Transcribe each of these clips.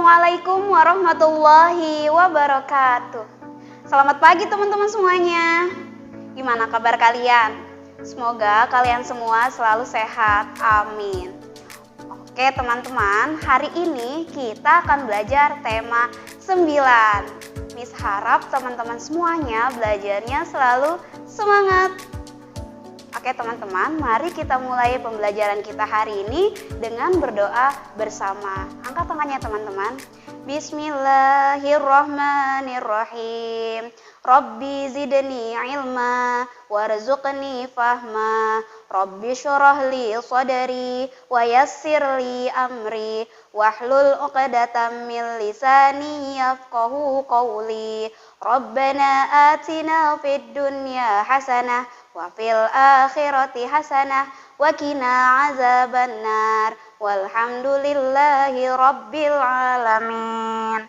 Assalamualaikum warahmatullahi wabarakatuh. Selamat pagi teman-teman semuanya. Gimana kabar kalian? Semoga kalian semua selalu sehat, amin. Oke teman-teman, hari ini kita akan belajar tema 9. Miss harap teman-teman semuanya belajarnya selalu semangat. Oke teman-teman, mari kita mulai pembelajaran kita hari ini dengan berdoa bersama. Angkat tangannya teman-teman. Bismillahirrahmanirrahim. Rabbi zidni ilma warzuqni fahma. Rabbi syurah li sadri wa yassir li amri wahlul 'uqdatam min lisani yafqahu qawli. Rabbana atina fid dunya hasanah wa fil akhirati hasanah wa qina azabannar walhamdulillahi rabbil alamin.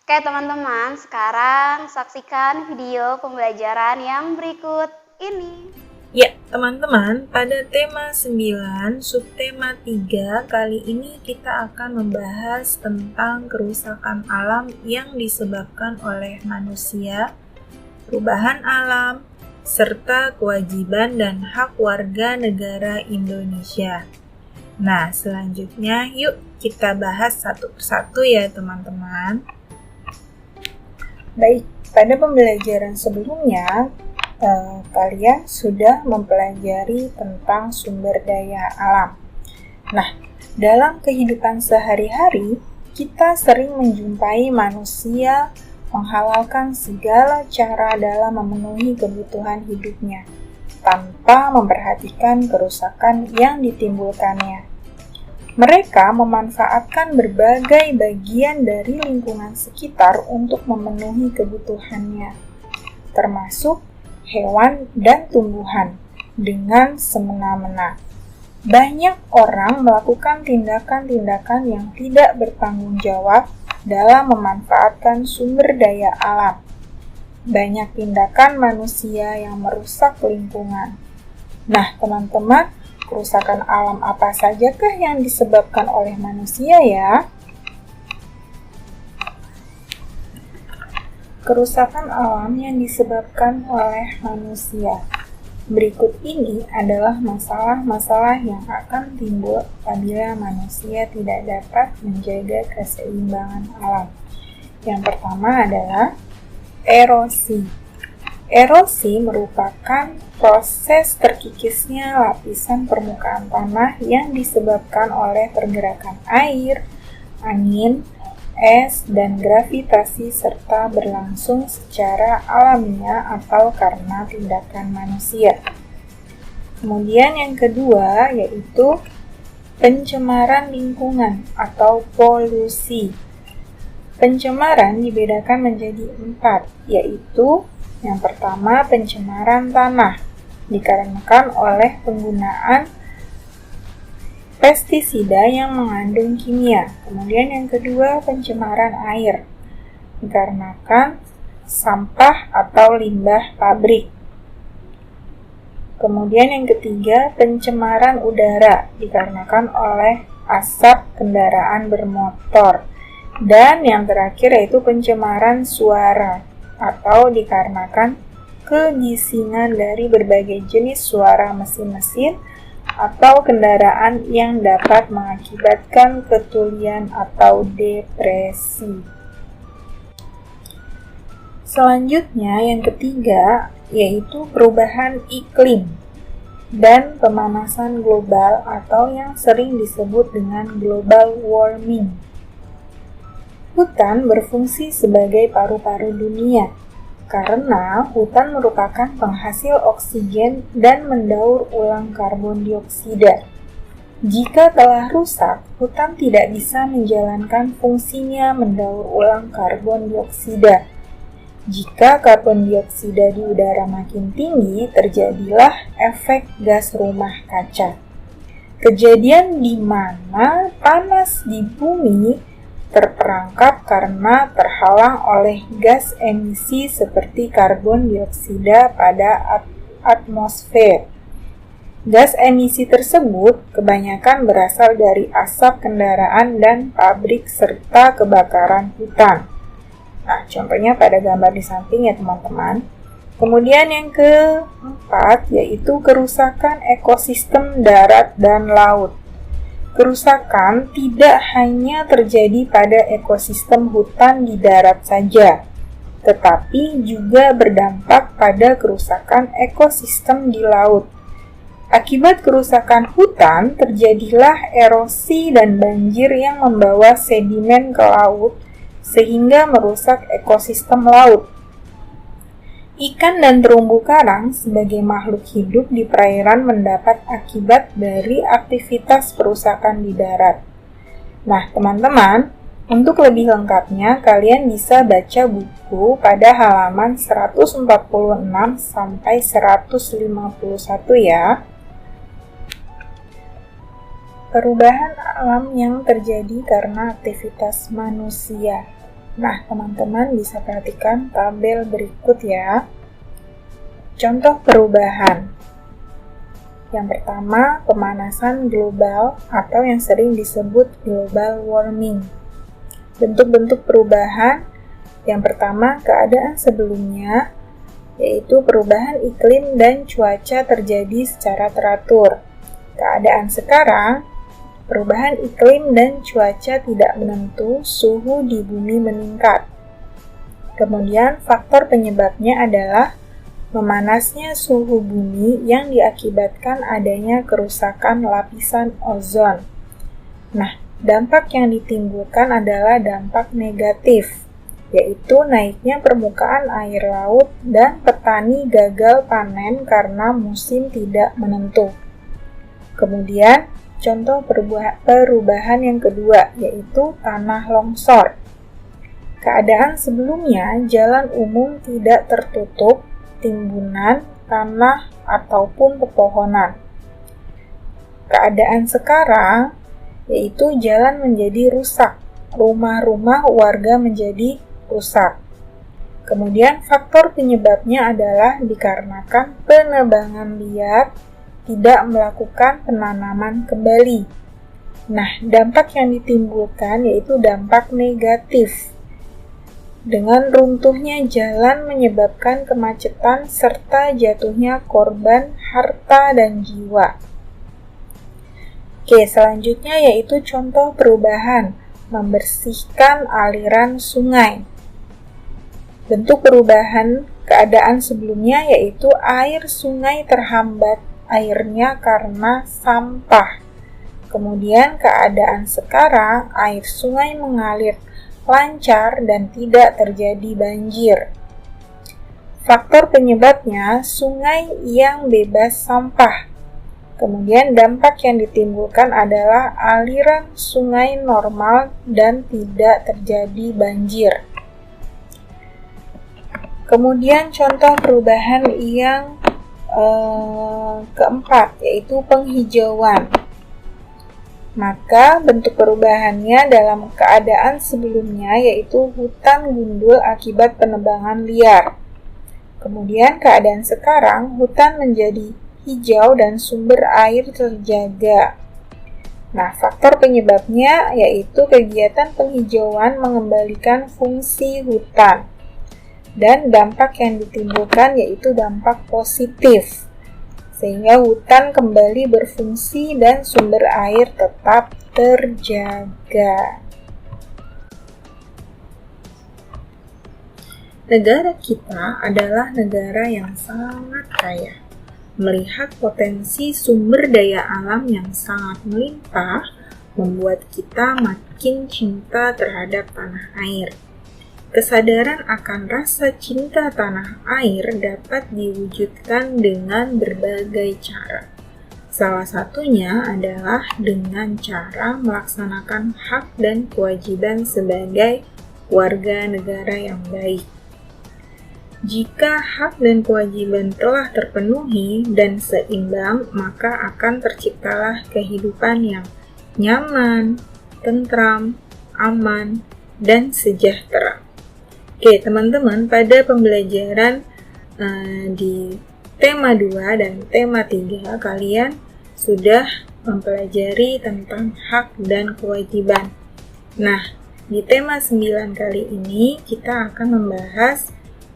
Oke teman-teman, sekarang saksikan video pembelajaran yang berikut ini. Ya, teman-teman, pada tema 9, subtema 3, kali ini kita akan membahas tentang kerusakan alam yang disebabkan oleh manusia, perubahan alam, serta kewajiban dan hak warga negara Indonesia. Nah, selanjutnya yuk kita bahas satu persatu ya teman-teman. Baik, pada pembelajaran sebelumnya, kalian sudah mempelajari tentang sumber daya alam. Nah, dalam kehidupan sehari-hari, kita sering menjumpai manusia menghalalkan segala cara dalam memenuhi kebutuhan hidupnya, tanpa memperhatikan kerusakan yang ditimbulkannya. Mereka memanfaatkan berbagai bagian dari lingkungan sekitar untuk memenuhi kebutuhannya, termasuk hewan dan tumbuhan, dengan semena-mena. Banyak orang melakukan tindakan-tindakan yang tidak bertanggung jawab dalam memanfaatkan sumber daya alam. Banyak tindakan manusia yang merusak lingkungan. Nah, teman-teman, kerusakan alam apa sajakah yang disebabkan oleh manusia ya? Kerusakan alam yang disebabkan oleh manusia. Berikut ini adalah masalah-masalah yang akan timbul apabila manusia tidak dapat menjaga keseimbangan alam. Yang pertama adalah erosi. Erosi merupakan proses terkikisnya lapisan permukaan tanah yang disebabkan oleh pergerakan air, angin, es, dan gravitasi serta berlangsung secara alamiah atau karena tindakan manusia. Kemudian yang kedua yaitu pencemaran lingkungan atau polusi. Pencemaran dibedakan menjadi 4, yaitu yang pertama pencemaran tanah, dikarenakan oleh penggunaan pestisida yang mengandung kimia. Kemudian yang kedua pencemaran air, dikarenakan sampah atau limbah pabrik. Kemudian yang ketiga pencemaran udara, dikarenakan oleh asap kendaraan bermotor. Dan yang terakhir yaitu pencemaran suara, atau dikarenakan kebisingan dari berbagai jenis suara mesin-mesin atau kendaraan yang dapat mengakibatkan ketulian atau depresi. Selanjutnya yang ketiga yaitu perubahan iklim dan pemanasan global atau yang sering disebut dengan global warming. Hutan berfungsi sebagai paru-paru dunia karena hutan merupakan penghasil oksigen dan mendaur ulang karbon dioksida. Jika telah rusak, hutan tidak bisa menjalankan fungsinya mendaur ulang karbon dioksida. Jika karbon dioksida di udara makin tinggi, terjadilah efek gas rumah kaca. Kejadian di mana panas di bumi terperangkap karena terhalang oleh gas emisi seperti karbon dioksida pada atmosfer. Gas emisi tersebut kebanyakan berasal dari asap kendaraan dan pabrik serta kebakaran hutan. Nah, contohnya pada gambar di samping ya teman-teman. Kemudian yang keempat yaitu kerusakan ekosistem darat dan laut. Kerusakan tidak hanya terjadi pada ekosistem hutan di darat saja, tetapi juga berdampak pada kerusakan ekosistem di laut. Akibat kerusakan hutan, terjadilah erosi dan banjir yang membawa sedimen ke laut, sehingga merusak ekosistem laut. Ikan dan terumbu karang sebagai makhluk hidup di perairan mendapat akibat dari aktivitas perusakan di darat. Nah, teman-teman, untuk lebih lengkapnya, kalian bisa baca buku pada halaman 146 sampai 151 ya. Perubahan alam yang terjadi karena aktivitas manusia. Nah, teman-teman bisa perhatikan tabel berikut ya. Contoh perubahan. Yang pertama, pemanasan global atau yang sering disebut global warming. Bentuk-bentuk perubahan. Yang pertama, keadaan sebelumnya, yaitu perubahan iklim dan cuaca terjadi secara teratur. Keadaan sekarang, perubahan iklim dan cuaca tidak menentu, suhu di bumi meningkat. Kemudian faktor penyebabnya adalah memanasnya suhu bumi yang diakibatkan adanya kerusakan lapisan ozon. Nah, dampak yang ditimbulkan adalah dampak negatif, yaitu naiknya permukaan air laut dan petani gagal panen karena musim tidak menentu. Kemudian, contoh perubahan yang kedua, yaitu tanah longsor. Keadaan sebelumnya, jalan umum tidak tertutup, timbunan, tanah, ataupun pepohonan. Keadaan sekarang, yaitu jalan menjadi rusak, rumah-rumah warga menjadi rusak. Kemudian, faktor penyebabnya adalah dikarenakan penebangan liar, tidak melakukan penanaman kembali. Nah, dampak yang ditimbulkan yaitu dampak negatif. Dengan runtuhnya jalan menyebabkan kemacetan serta jatuhnya korban, harta, dan jiwa. Oke, selanjutnya yaitu contoh perubahan, membersihkan aliran sungai. Bentuk perubahan keadaan sebelumnya yaitu air sungai terhambat airnya karena sampah. Kemudian keadaan sekarang air sungai mengalir lancar dan tidak terjadi banjir. Faktor penyebabnya sungai yang bebas sampah. Kemudian dampak yang ditimbulkan adalah aliran sungai normal dan tidak terjadi banjir. Kemudian contoh perubahan yang keempat, yaitu penghijauan. Maka bentuk perubahannya dalam keadaan sebelumnya yaitu hutan gundul akibat penebangan liar. Kemudian keadaan sekarang hutan menjadi hijau dan sumber air terjaga. Nah, faktor penyebabnya yaitu kegiatan penghijauan mengembalikan fungsi hutan. Dan dampak yang ditimbulkan yaitu dampak positif, sehingga hutan kembali berfungsi dan sumber air tetap terjaga. Negara kita adalah negara yang sangat kaya. Melihat potensi sumber daya alam yang sangat melimpah, membuat kita makin cinta terhadap tanah air. Kesadaran akan rasa cinta tanah air dapat diwujudkan dengan berbagai cara. Salah satunya adalah dengan cara melaksanakan hak dan kewajiban sebagai warga negara yang baik. Jika hak dan kewajiban telah terpenuhi dan seimbang, maka akan terciptalah kehidupan yang nyaman, tentram, aman, dan sejahtera. Oke, teman-teman, pada pembelajaran di tema 2 dan tema 3 kalian sudah mempelajari tentang hak dan kewajiban. Nah, di tema 9 kali ini kita akan membahas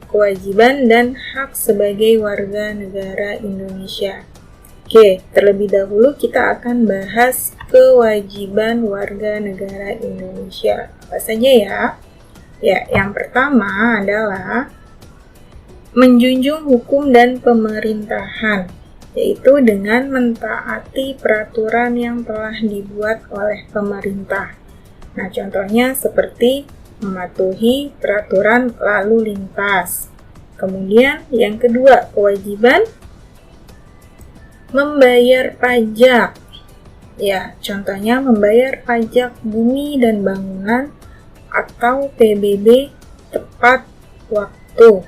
kewajiban dan hak sebagai warga negara Indonesia. Oke, terlebih dahulu kita akan bahas kewajiban warga negara Indonesia. Apa saja ya? Ya, yang pertama adalah menjunjung hukum dan pemerintahan, yaitu dengan mentaati peraturan yang telah dibuat oleh pemerintah. Nah, contohnya seperti mematuhi peraturan lalu lintas. Kemudian yang kedua, kewajiban membayar pajak. Ya, contohnya membayar pajak bumi dan bangunan atau PBB tepat waktu.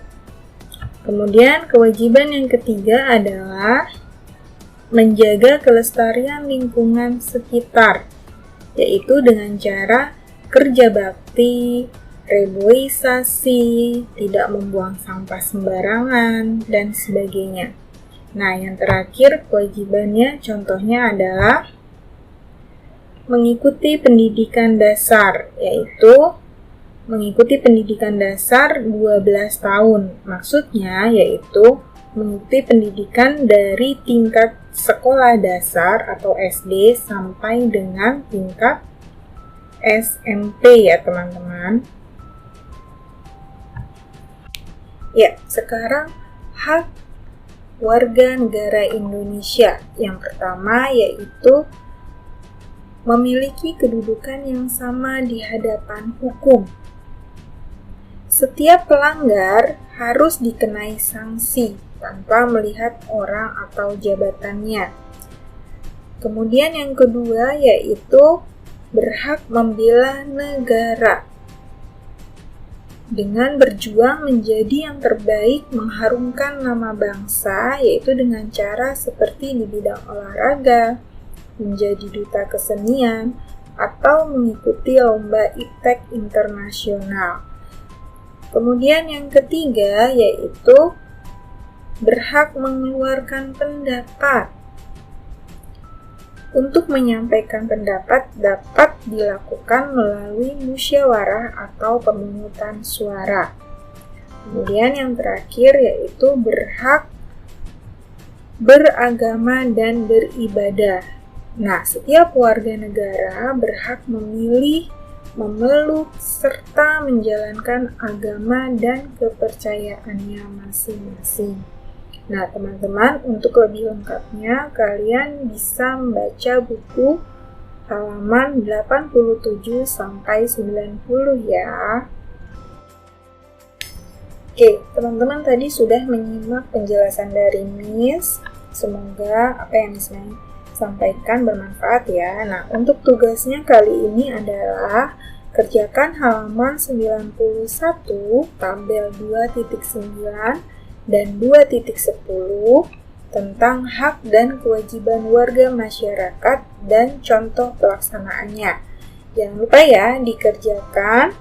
Kemudian kewajiban yang ketiga adalah menjaga kelestarian lingkungan sekitar, yaitu dengan cara kerja bakti, reboisasi, tidak membuang sampah sembarangan, dan sebagainya. Nah, yang terakhir kewajibannya contohnya adalah mengikuti pendidikan dasar, yaitu mengikuti pendidikan dasar 12 tahun. Maksudnya yaitu mengikuti pendidikan dari tingkat sekolah dasar atau SD sampai dengan tingkat SMP ya teman-teman. Ya, sekarang hak warga negara Indonesia. Yang pertama yaitu memiliki kedudukan yang sama di hadapan hukum. Setiap pelanggar harus dikenai sanksi tanpa melihat orang atau jabatannya. Kemudian yang kedua yaitu berhak membela negara dengan berjuang menjadi yang terbaik mengharumkan nama bangsa, yaitu dengan cara seperti di bidang olahraga, menjadi duta kesenian, atau mengikuti lomba iptek internasional. Kemudian yang ketiga yaitu berhak mengeluarkan pendapat. Untuk menyampaikan pendapat dapat dilakukan melalui musyawarah atau pemungutan suara. Kemudian yang terakhir yaitu berhak beragama dan beribadah. Nah, setiap warga negara berhak memilih, memeluk, serta menjalankan agama dan kepercayaannya masing-masing. Nah, teman-teman, untuk lebih lengkapnya, kalian bisa membaca buku halaman 87 sampai 90 ya. Oke, teman-teman tadi sudah menyimak penjelasan dari Miss. Semoga apa yang Miss sampaikan bermanfaat ya. Nah, untuk tugasnya kali ini adalah kerjakan halaman 91, tabel 2.9 dan 2.10 tentang hak dan kewajiban warga masyarakat dan contoh pelaksanaannya. Jangan lupa ya dikerjakan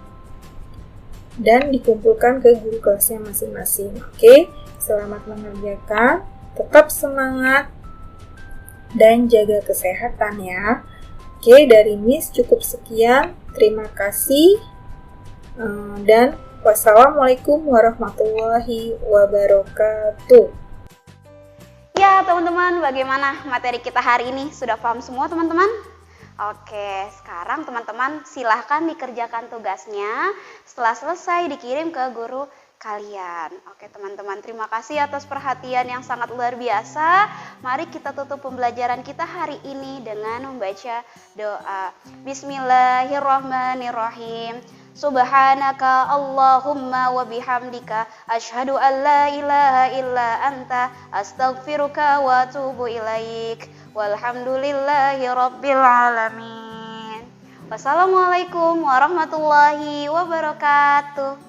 dan dikumpulkan ke guru kelasnya masing-masing. Oke, selamat mengerjakan, tetap semangat dan jaga kesehatan ya. Oke, dari Miss cukup sekian. Terima kasih dan wassalamualaikum warahmatullahi wabarakatuh. Ya teman-teman, bagaimana materi kita hari ini? Sudah paham semua teman-teman? Oke, sekarang teman-teman silahkan dikerjakan tugasnya. Setelah selesai dikirim ke guru kalian. Oke teman-teman, terima kasih atas perhatian yang sangat luar biasa. Mari kita tutup pembelajaran kita hari ini dengan membaca doa. Bismillahirrahmanirrahim. Subhanaka Allahumma wa bihamdika asyhadu an la ilaha illa anta astaghfiruka wa atubu ilaik. Walhamdulillahi rabbil alamin. Wassalamualaikum warahmatullahi wabarakatuh.